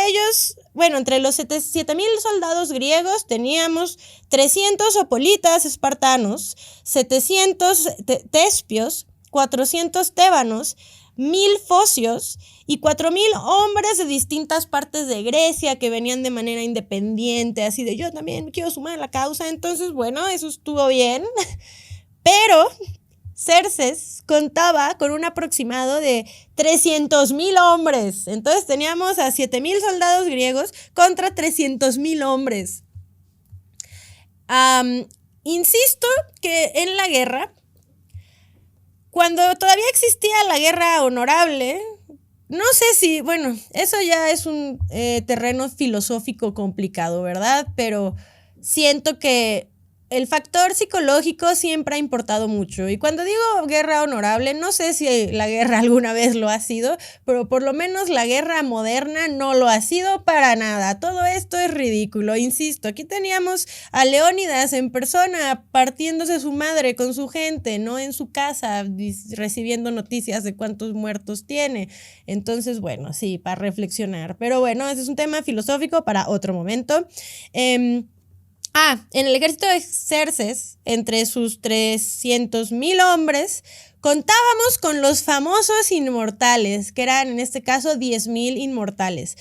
los 7,000 soldados griegos teníamos 300 hoplitas espartanos, 700 tespios, 400 tébanos, 1,000 focios y 4,000 hombres de distintas partes de Grecia que venían de manera independiente, así de yo también me quiero sumar a la causa. Entonces, bueno, eso estuvo bien, pero Xerxes contaba con un aproximado de 300,000 hombres. Entonces teníamos a 7,000 soldados griegos contra 300,000 hombres. Insisto que en la guerra, cuando todavía existía la guerra honorable, no sé si, bueno, eso ya es un terreno filosófico complicado, ¿verdad? Pero siento que el factor psicológico siempre ha importado mucho. Y cuando digo guerra honorable, no sé si la guerra alguna vez lo ha sido, pero por lo menos la guerra moderna no lo ha sido para nada. Todo esto es ridículo, insisto. Aquí teníamos a Leónidas en persona partiéndose su madre con su gente, no en su casa recibiendo noticias de cuántos muertos tiene. Entonces, bueno, sí, para reflexionar. Pero bueno, ese es un tema filosófico para otro momento. En el ejército de Xerxes, entre sus 300,000 hombres, contábamos con los famosos inmortales, que eran en este caso 10,000 inmortales.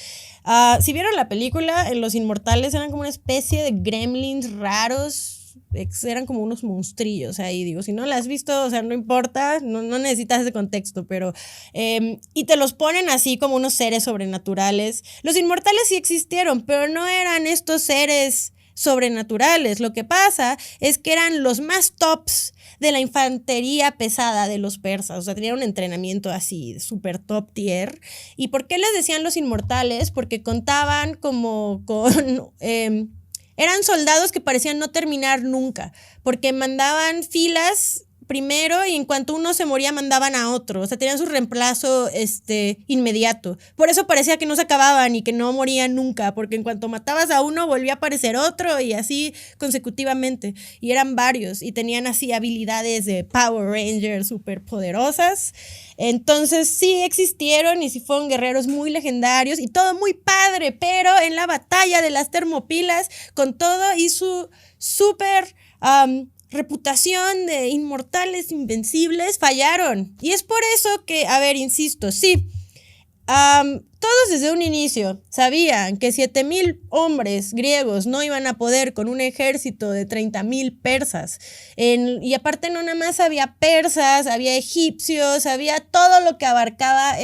Si vieron la película, los inmortales eran como una especie de gremlins raros, eran como unos monstrillos ahí, digo, si no la has visto, o sea, no importa, no necesitas ese contexto, pero y te los ponen así como unos seres sobrenaturales. Los inmortales sí existieron, pero no eran estos seres sobrenaturales. Lo que pasa es que eran los más tops de la infantería pesada de los persas, o sea, tenían un entrenamiento así súper top tier. ¿Y por qué les decían los inmortales? Porque contaban como con eran soldados que parecían no terminar nunca, porque mandaban filas primero y en cuanto uno se moría mandaban a otro. O sea, tenían su reemplazo inmediato. Por eso parecía que no se acababan y que no morían nunca, porque en cuanto matabas a uno volvía a aparecer otro y así consecutivamente. Y eran varios y tenían así habilidades de Power Rangers súper poderosas. Entonces sí existieron y sí fueron guerreros muy legendarios y todo muy padre, pero en la batalla de las Termopilas, con todo y su súper reputación de inmortales, invencibles, fallaron. Y es por eso que, a ver, insisto, sí, todos desde un inicio sabían que 7,000 hombres griegos no iban a poder con un ejército de 30,000 persas. Y aparte no nada más había persas, había egipcios, había todo lo que abarcaba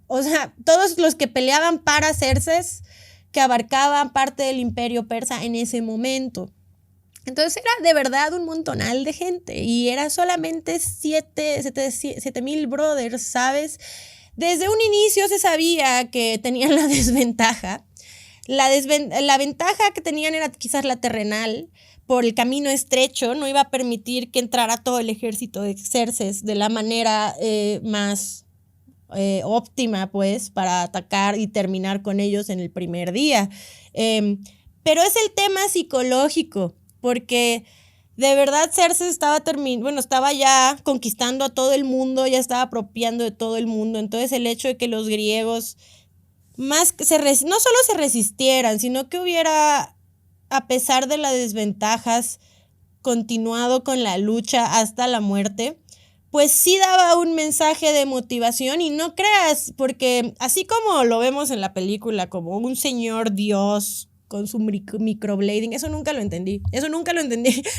o sea, todos los que peleaban para Xerxes, que abarcaban parte del imperio persa en ese momento. Entonces era de verdad un montonal de gente y era solamente 7,000 brothers, ¿sabes? Desde un inicio se sabía que tenían la desventaja. La ventaja que tenían era quizás la terrenal. Por el camino estrecho no iba a permitir que entrara todo el ejército de Xerxes de la manera más óptima, pues, para atacar y terminar con ellos en el primer día. Pero es el tema psicológico, porque de verdad Xerxes estaba ya conquistando a todo el mundo, ya estaba apropiando de todo el mundo. Entonces el hecho de que los griegos no solo se resistieran, sino que hubiera, a pesar de las desventajas, continuado con la lucha hasta la muerte, pues sí daba un mensaje de motivación. Y no creas, porque así como lo vemos en la película, como un señor dios con su microblading, eso nunca lo entendí.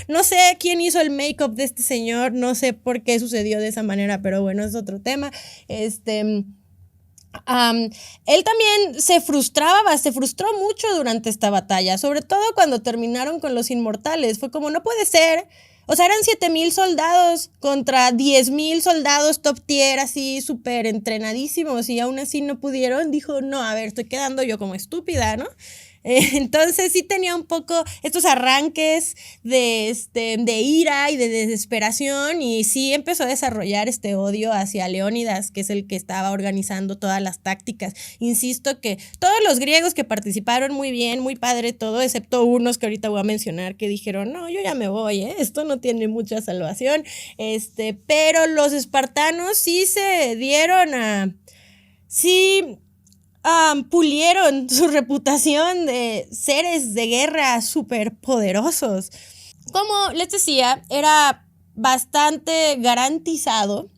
No sé quién hizo el make-up de este señor, no sé por qué sucedió de esa manera, pero bueno, es otro tema. Él también se frustró mucho durante esta batalla, sobre todo cuando terminaron con los inmortales. Fue como, no puede ser. O sea, eran 7,000 soldados contra 10,000 soldados top tier, así súper entrenadísimos, y aún así no pudieron. Dijo, no, a ver, estoy quedando yo como estúpida, ¿no? Entonces sí tenía un poco estos arranques de ira y de desesperación, y sí empezó a desarrollar este odio hacia Leónidas, que es el que estaba organizando todas las tácticas. Insisto que todos los griegos que participaron muy bien, muy padre todo, excepto unos que ahorita voy a mencionar que dijeron, no, yo ya me voy, esto no tiene mucha salvación, pero los espartanos sí se dieron pulieron su reputación de seres de guerra súper poderosos. Como les decía, era bastante garantizado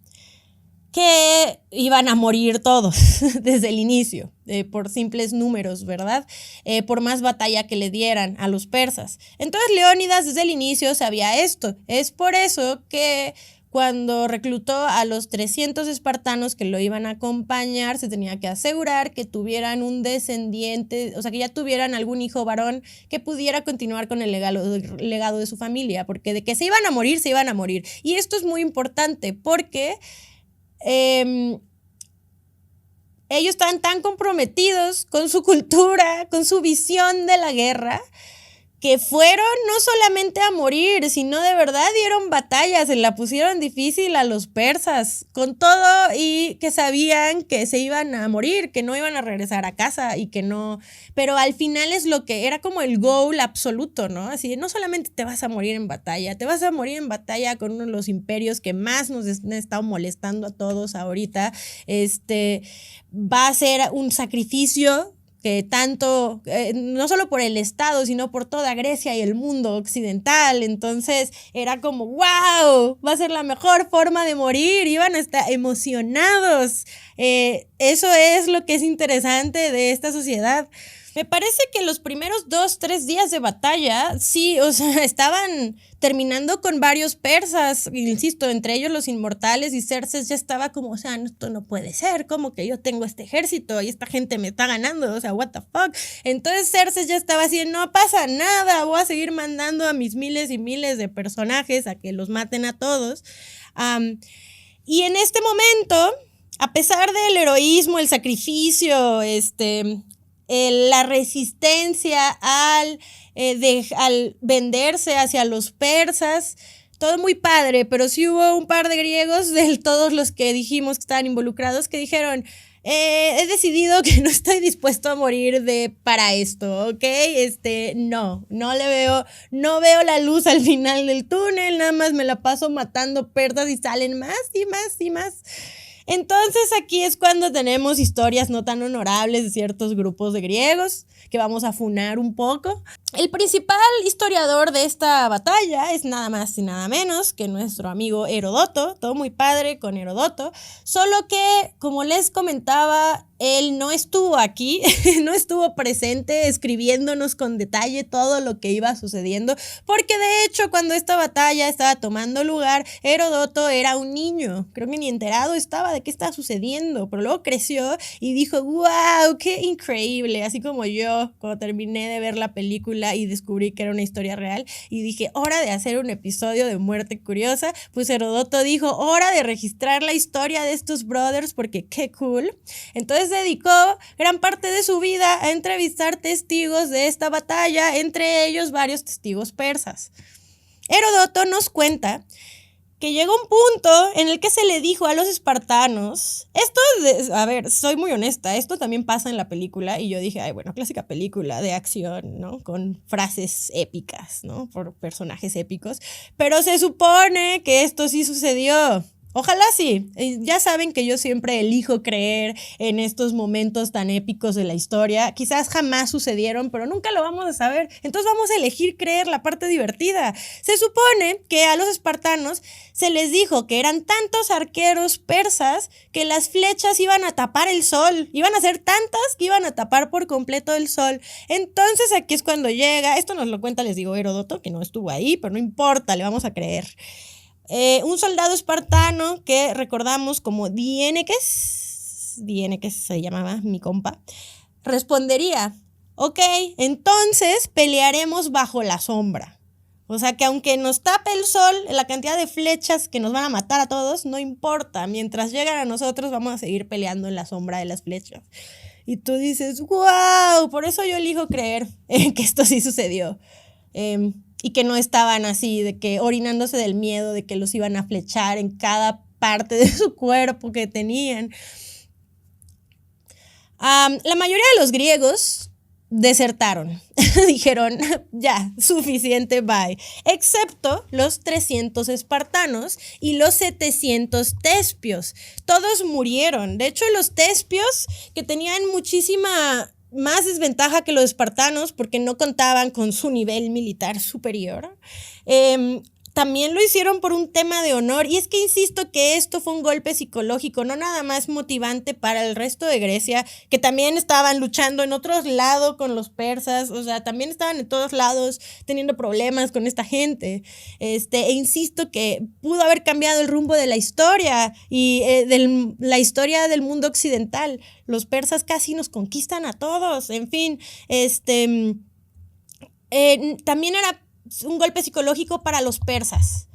que iban a morir todos desde el inicio, por simples números, ¿verdad? Por más batalla que le dieran a los persas. Entonces Leónidas desde el inicio sabía esto. Es por eso que cuando reclutó a los 300 espartanos que lo iban a acompañar, se tenía que asegurar que tuvieran un descendiente, o sea, que ya tuvieran algún hijo varón que pudiera continuar con el legado de su familia, porque de que se iban a morir, se iban a morir. Y esto es muy importante porque ellos estaban tan comprometidos con su cultura, con su visión de la guerra, que fueron no solamente a morir, sino de verdad dieron batallas, se la pusieron difícil a los persas, con todo y que sabían que se iban a morir, que no iban a regresar a casa y que no, pero al final es lo que era como el goal absoluto, ¿no? Así, no solamente te vas a morir en batalla, te vas a morir en batalla con uno de los imperios que más nos han estado molestando a todos ahorita, va a ser un sacrificio que tanto, no solo por el Estado, sino por toda Grecia y el mundo occidental. Entonces era como, wow, va a ser la mejor forma de morir, iban a estar emocionados. Eso es lo que es interesante de esta sociedad. Me parece que los primeros 2-3 días de batalla, sí, o sea, estaban terminando con varios persas, insisto, entre ellos los inmortales, y Xerxes ya estaba como, o sea, esto no puede ser, como que yo tengo este ejército y esta gente me está ganando, o sea, what the fuck. Entonces Xerxes ya estaba así, no pasa nada, voy a seguir mandando a mis miles y miles de personajes a que los maten a todos. Y en este momento, a pesar del heroísmo, el sacrificio, la resistencia al venderse hacia los persas, todo muy padre, pero sí hubo un par de griegos de todos los que dijimos que estaban involucrados que dijeron, he decidido que no estoy dispuesto a morir para esto, ¿ok? No veo la luz al final del túnel, nada más me la paso matando perdas y salen más y más y más. Entonces aquí es cuando tenemos historias no tan honorables de ciertos grupos de griegos que vamos a funar un poco. El principal historiador de esta batalla es nada más y nada menos que nuestro amigo Herodoto, todo muy padre con Herodoto, solo que, como les comentaba, él no estuvo aquí, no estuvo presente escribiéndonos con detalle todo lo que iba sucediendo, porque de hecho cuando esta batalla estaba tomando lugar, Herodoto era un niño, creo que ni enterado estaba de qué estaba sucediendo, pero luego creció y dijo, wow, qué increíble, así como yo cuando terminé de ver la película y descubrí que era una historia real y dije, hora de hacer un episodio de Muerte Curiosa, pues Herodoto dijo, hora de registrar la historia de estos brothers porque qué cool. Entonces dedicó gran parte de su vida a entrevistar testigos de esta batalla, entre ellos varios testigos persas. Herodoto nos cuenta que llegó un punto en el que se le dijo a los espartanos, a ver, soy muy honesta, esto también pasa en la película, y yo dije, ay, bueno, clásica película de acción, ¿no? Con frases épicas, ¿no? Por personajes épicos, pero se supone que esto sí sucedió. Ojalá sí, ya saben que yo siempre elijo creer en estos momentos tan épicos de la historia, quizás jamás sucedieron, pero nunca lo vamos a saber, entonces vamos a elegir creer la parte divertida. Se supone que a los espartanos se les dijo que eran tantos arqueros persas que las flechas iban a tapar el sol, iban a ser tantas que iban a tapar por completo el sol. Entonces aquí es cuando llega, esto nos lo cuenta, les digo, Heródoto, que no estuvo ahí, pero no importa, le vamos a creer. Un soldado espartano que recordamos como Diéneques se llamaba mi compa, respondería, ok, entonces pelearemos bajo la sombra. O sea que aunque nos tape el sol, la cantidad de flechas que nos van a matar a todos, no importa. Mientras llegan a nosotros, vamos a seguir peleando en la sombra de las flechas. Y tú dices, wow, por eso yo elijo creer que esto sí sucedió. Y que no estaban así, de que orinándose del miedo, de que los iban a flechar en cada parte de su cuerpo que tenían. La mayoría de los griegos desertaron. Dijeron, ya, suficiente, bye. Excepto los 300 espartanos y los 700 tespios. Todos murieron. De hecho, los tespios, que tenían muchísima más desventaja que los espartanos porque no contaban con su nivel militar superior, también lo hicieron por un tema de honor, y es que insisto que esto fue un golpe psicológico, no nada más motivante para el resto de Grecia, que también estaban luchando en otros lados con los persas, o sea, también estaban en todos lados teniendo problemas con esta gente, e insisto que pudo haber cambiado el rumbo de la historia y la historia del mundo occidental. Los persas casi nos conquistan a todos, en fin, también era un golpe psicológico para los persas,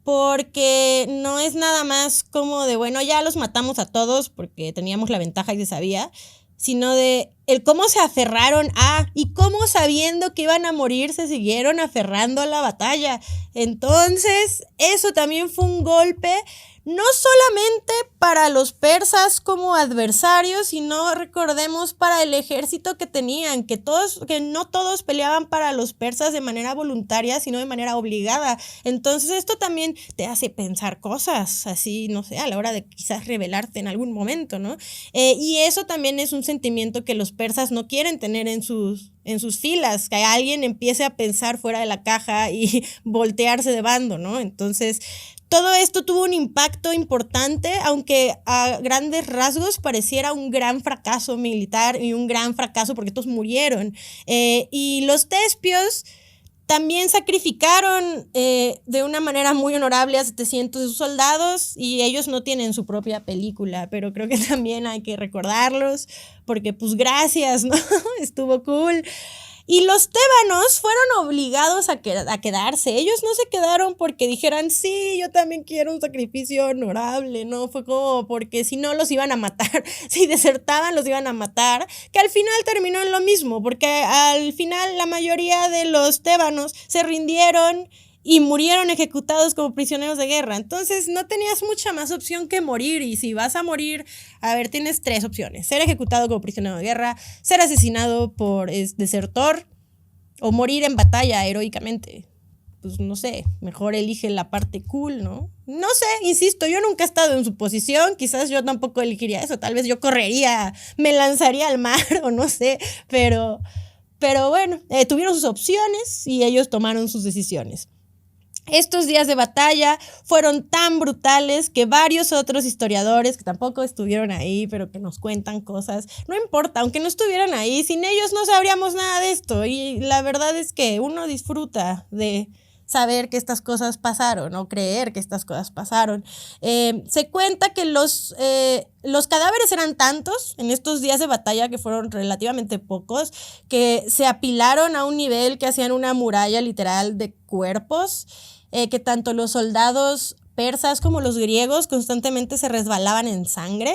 porque no es nada más como de, bueno, ya los matamos a todos porque teníamos la ventaja y se sabía, sino de el cómo se aferraron y cómo sabiendo que iban a morir se siguieron aferrando a la batalla. Entonces, eso también fue un golpe, no solamente para los persas como adversarios, sino recordemos para el ejército que tenían, que no todos peleaban para los persas de manera voluntaria, sino de manera obligada. Entonces esto también te hace pensar cosas así, no sé, a la hora de quizás rebelarte en algún momento, ¿no? Y eso también es un sentimiento que los persas no quieren tener en sus filas, que alguien empiece a pensar fuera de la caja y voltearse de bando, ¿no? Entonces, todo esto tuvo un impacto importante, aunque a grandes rasgos pareciera un gran fracaso militar y un gran fracaso porque todos murieron. Y los tespios también sacrificaron de una manera muy honorable a 700 de sus soldados, y ellos no tienen su propia película, pero creo que también hay que recordarlos porque pues gracias, ¿no? Estuvo cool. Y los tébanos fueron obligados a quedarse. Ellos no se quedaron porque dijeran, sí, yo también quiero un sacrificio honorable, ¿no? Fue como porque si no los iban a matar, si desertaban los iban a matar, que al final terminó en lo mismo, porque al final la mayoría de los tébanos se rindieron y murieron ejecutados como prisioneros de guerra. Entonces no tenías mucha más opción que morir, y si vas a morir, a ver, tienes 3 opciones: ser ejecutado como prisionero de guerra, ser asesinado por desertor, o morir en batalla heroicamente. Pues no sé, mejor elige la parte cool, ¿no? No sé, insisto, yo nunca he estado en su posición, quizás yo tampoco elegiría eso, tal vez yo correría, me lanzaría al mar o no sé, pero bueno, tuvieron sus opciones y ellos tomaron sus decisiones. Estos días de batalla fueron tan brutales que varios otros historiadores que tampoco estuvieron ahí, pero que nos cuentan cosas, no importa, aunque no estuvieran ahí, sin ellos no sabríamos nada de esto, y la verdad es que uno disfruta de saber que estas cosas pasaron o creer que estas cosas pasaron. Se cuenta que los cadáveres eran tantos en estos días de batalla, que fueron relativamente pocos, que se apilaron a un nivel que hacían una muralla literal de cuerpos, que tanto los soldados persas como los griegos constantemente se resbalaban en sangre,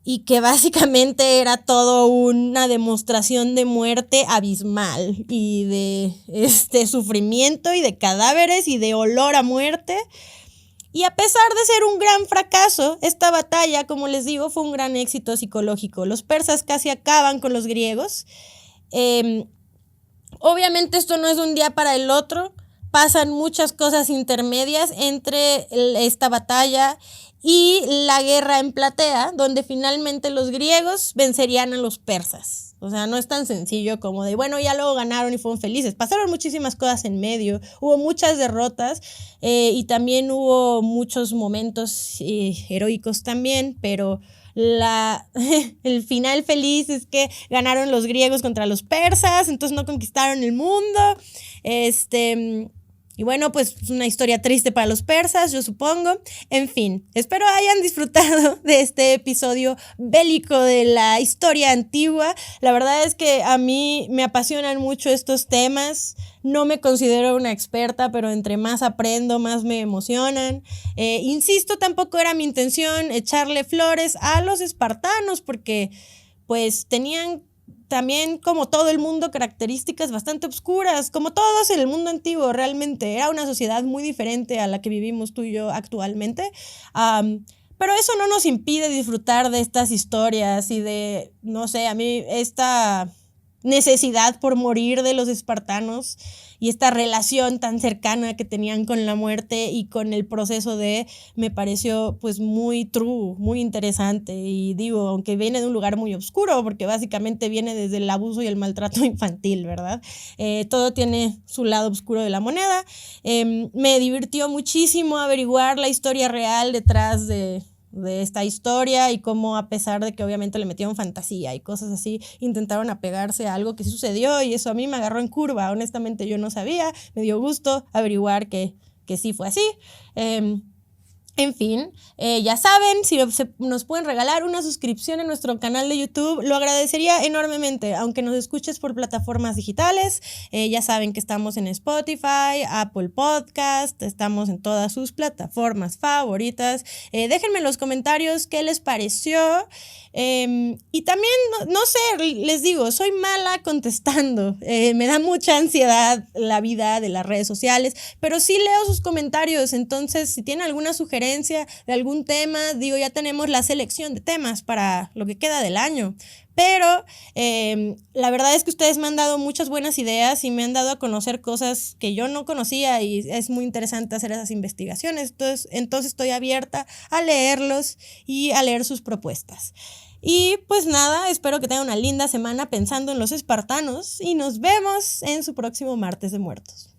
y que básicamente era todo una demostración de muerte abismal y de sufrimiento y de cadáveres y de olor a muerte. Y a pesar de ser un gran fracaso, esta batalla, como les digo, fue un gran éxito psicológico. Los persas casi acaban con los griegos. Obviamente esto no es de un día para el otro. Pasan muchas cosas intermedias entre esta batalla y la guerra en Platea, donde finalmente los griegos vencerían a los persas. O sea, no es tan sencillo como de, bueno, ya luego ganaron y fueron felices. Pasaron muchísimas cosas en medio, hubo muchas derrotas, y también hubo muchos momentos heroicos también, pero el final feliz es que ganaron los griegos contra los persas, entonces no conquistaron el mundo. Y bueno, pues es una historia triste para los persas, yo supongo. En fin, espero hayan disfrutado de este episodio bélico de la historia antigua. La verdad es que a mí me apasionan mucho estos temas. No me considero una experta, pero entre más aprendo, más me emocionan. Insisto, tampoco era mi intención echarle flores a los espartanos, porque pues tenían también, como todo el mundo, características bastante oscuras, como todos en el mundo antiguo. Realmente era una sociedad muy diferente a la que vivimos tú y yo actualmente, pero eso no nos impide disfrutar de estas historias y de, no sé, a mí esta necesidad por morir de los espartanos y esta relación tan cercana que tenían con la muerte y con el proceso me pareció pues muy true, muy interesante. Y digo, aunque viene de un lugar muy oscuro, porque básicamente viene desde el abuso y el maltrato infantil, ¿verdad? Todo tiene su lado oscuro de la moneda. Me divirtió muchísimo averiguar la historia real detrás de esta historia, y cómo, a pesar de que obviamente le metieron fantasía y cosas así, intentaron apegarse a algo que sí sucedió, y eso a mí me agarró en curva. Honestamente yo no sabía, me dio gusto averiguar que sí fue así. En fin, ya saben, si nos pueden regalar una suscripción en nuestro canal de YouTube, lo agradecería enormemente, aunque nos escuches por plataformas digitales. Ya saben que estamos en Spotify, Apple Podcast, estamos en todas sus plataformas favoritas. Déjenme en los comentarios qué les pareció. Y también, no sé, les digo, soy mala contestando. Me da mucha ansiedad la vida de las redes sociales, pero sí leo sus comentarios. Entonces, si tienen alguna sugerencia de algún tema, digo, ya tenemos la selección de temas para lo que queda del año. Pero la verdad es que ustedes me han dado muchas buenas ideas y me han dado a conocer cosas que yo no conocía, y es muy interesante hacer esas investigaciones. Entonces estoy abierta a leerlos y a leer sus propuestas. Y pues nada, espero que tengan una linda semana pensando en los espartanos, y nos vemos en su próximo Martes de Muertos.